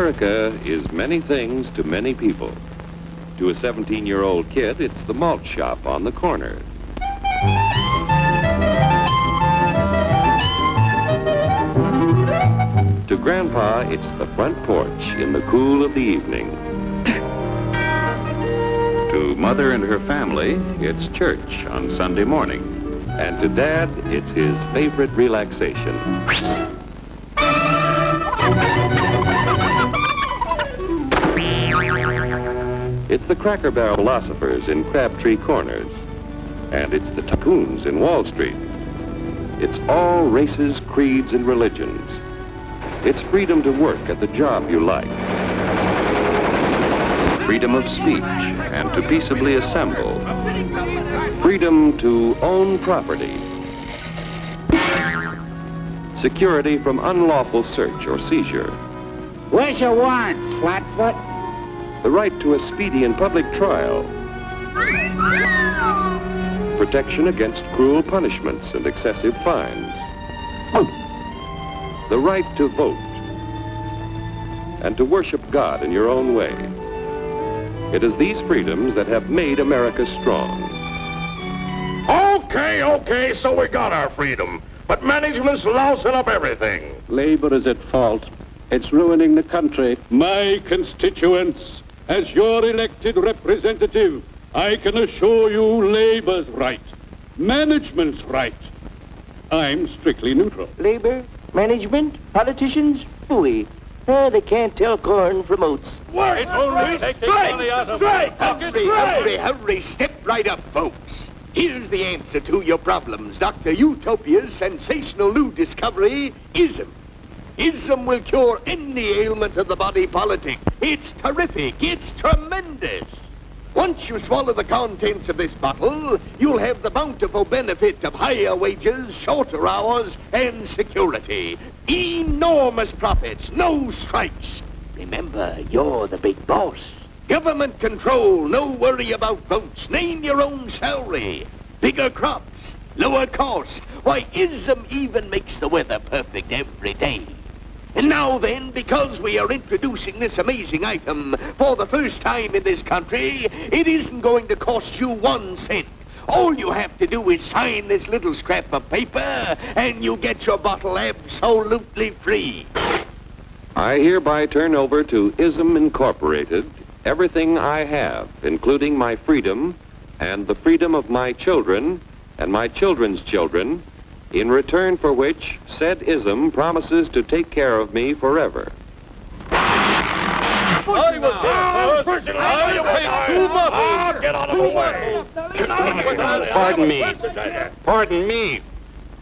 America is many things to many people. To a 17-year-old kid, it's the malt shop on the corner. To Grandpa, it's the front porch in the cool of the evening. To Mother and her family, it's church on Sunday morning. And to Dad, it's his favorite relaxation. It's the Cracker Barrel philosophers in Crabtree Corners. And it's the tycoons in Wall Street. It's all races, creeds, and religions. It's freedom to work at the job you like. Freedom of speech and to peaceably assemble. Freedom to own property. Security from unlawful search or seizure. Where's your warrant, Flatfoot? The right to a speedy and public trial. Protection against cruel punishments and excessive fines. The right to vote. And to worship God in your own way. It is these freedoms that have made America strong. Okay, so we got our freedom. But management's lousing up everything. Labor is at fault. It's ruining the country. My constituents, as your elected representative, I can assure you Labor's right. Management's right. I'm strictly neutral. Labor, management, politicians, phooey. They can't tell corn from oats. Work! Take the money out of it. Hurry, step right up, folks. Here's the answer to your problems. Dr. Utopia's sensational new discovery, ism. Ism will cure any ailment of the body politic. It's terrific. It's tremendous. Once you swallow the contents of this bottle, you'll have the bountiful benefit of higher wages, shorter hours, and security. Enormous profits, no strikes. Remember, you're the big boss. Government control, no worry about votes. Name your own salary. Bigger crops, lower costs. Why, ISM even makes the weather perfect every day. And now then, because we are introducing this amazing item for the first time in this country, it isn't going to cost you 1 cent. All you have to do is sign this little scrap of paper, and you get your bottle absolutely free. I hereby turn over to ISM Incorporated everything I have, including my freedom and the freedom of my children and my children's children, in return for which said ISM promises to take care of me forever. Get out of the way. Pardon me.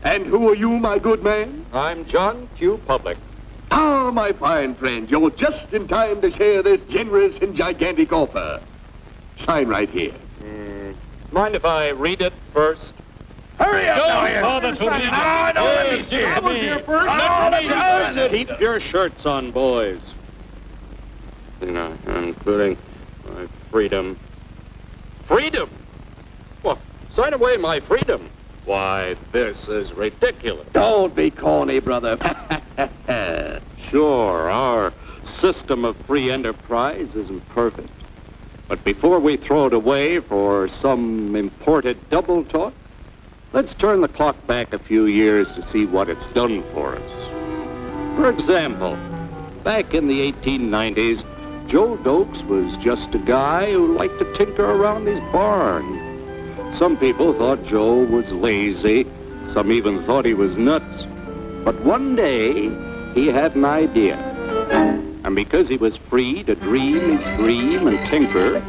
And who are you, my good man? I'm John Q. Public. Ah, my fine friend, you're just in time to share this generous and gigantic offer. Sign right here. Mind if I read it first? Hurry up, Keep your shirts on, boys. Including my freedom. Freedom? Well, sign away my freedom. Why, this is ridiculous. Don't be corny, brother. Sure, our system of free enterprise isn't perfect. But before we throw it away for some imported double talk, let's turn the clock back a few years to see what it's done for us. For example, back in the 1890s, Joe Dokes was just a guy who liked to tinker around his barn. Some people thought Joe was lazy. Some even thought he was nuts. But one day, he had an idea. And because he was free to dream his dream and tinker,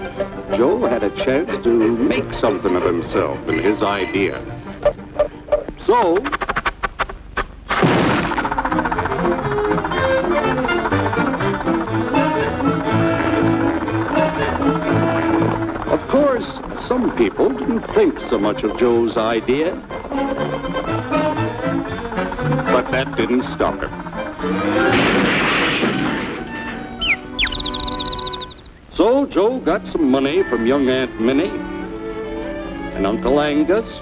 Joe had a chance to make something of himself and his idea. So, of course, some people didn't think so much of Joe's idea. But that didn't stop him. So Joe got some money from young Aunt Minnie and Uncle Angus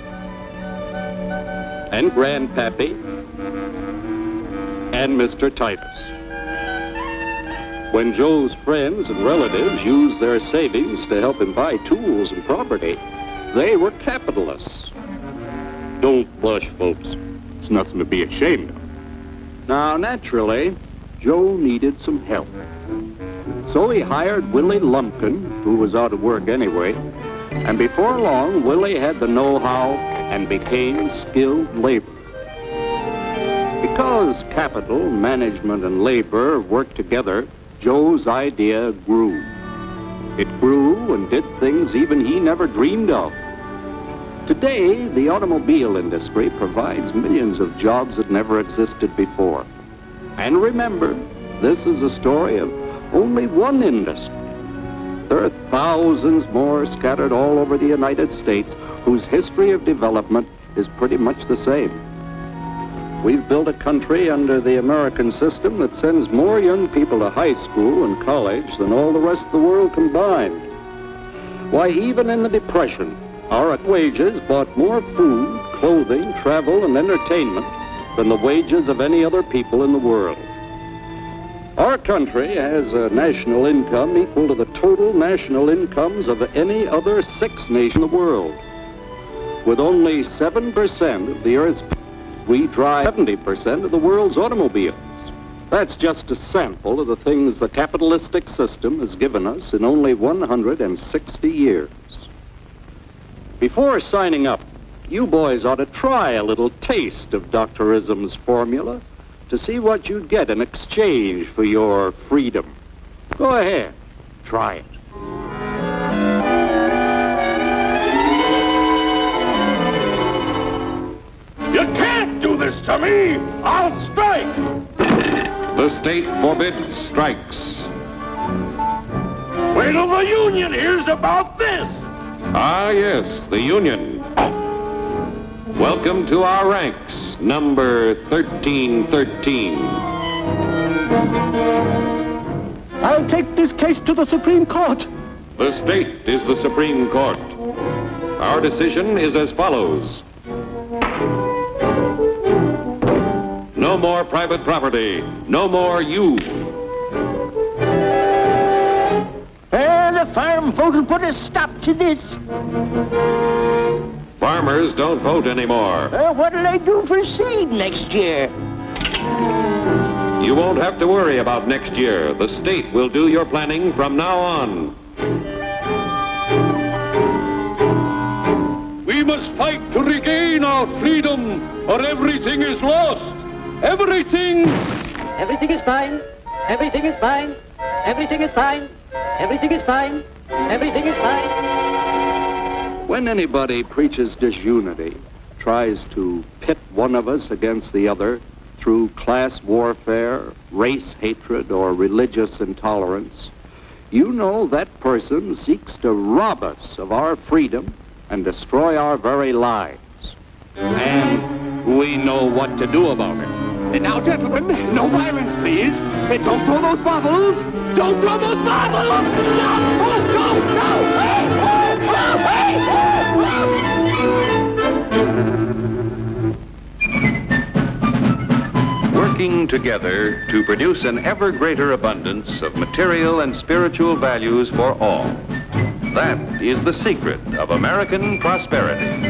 and Grandpappy and Mr. Titus. When Joe's friends and relatives used their savings to help him buy tools and property, they were capitalists. Don't blush, folks. It's nothing to be ashamed of. Now, naturally, Joe needed some help. So he hired Willie Lumpkin, who was out of work anyway, and before long, Willie had the know-how and became skilled labor. Because capital, management, and labor worked together, Joe's idea grew. It grew and did things even he never dreamed of. Today, the automobile industry provides millions of jobs that never existed before. And remember, this is a story of only one industry. There are thousands more scattered all over the United States whose history of development is pretty much the same. We've built a country under the American system that sends more young people to high school and college than all the rest of the world combined. Why, even in the Depression, our wages bought more food, clothing, travel, and entertainment than the wages of any other people in the world. Our country has a national income equal to the total national incomes of any other 6 nations in the world. With only 7% of the Earth's people, we drive 70% of the world's automobiles. That's just a sample of the things the capitalistic system has given us in only 160 years. Before signing up, you boys ought to try a little taste of Dr. Ism's formula to see what you'd get in exchange for your freedom. Go ahead, try it. You can't do this to me! I'll strike! The state forbids strikes. Wait till the union hears about this! Ah, yes, the Union. Welcome to our ranks, number 1313. I'll take this case to the Supreme Court. The state is the Supreme Court. Our decision is as follows. No more private property. No more you. The farm vote will put a stop to this. Farmers don't vote anymore. What'll they do for seed next year? You won't have to worry about next year. The state will do your planning from now on. We must fight to regain our freedom, or everything is lost. Everything! Everything is fine. Everything is fine. Everything is fine. Everything is fine. Everything is fine. When anybody preaches disunity, tries to pit one of us against the other through class warfare, race hatred, or religious intolerance, you know that person seeks to rob us of our freedom and destroy our very lives. And we know what to do about it. And now, gentlemen, no violence, please. And don't throw those bottles. Don't throw those bottles! No! Oh, no! No! Hey! Oh, hey! Working together to produce an ever greater abundance of material and spiritual values for all. That is the secret of American prosperity.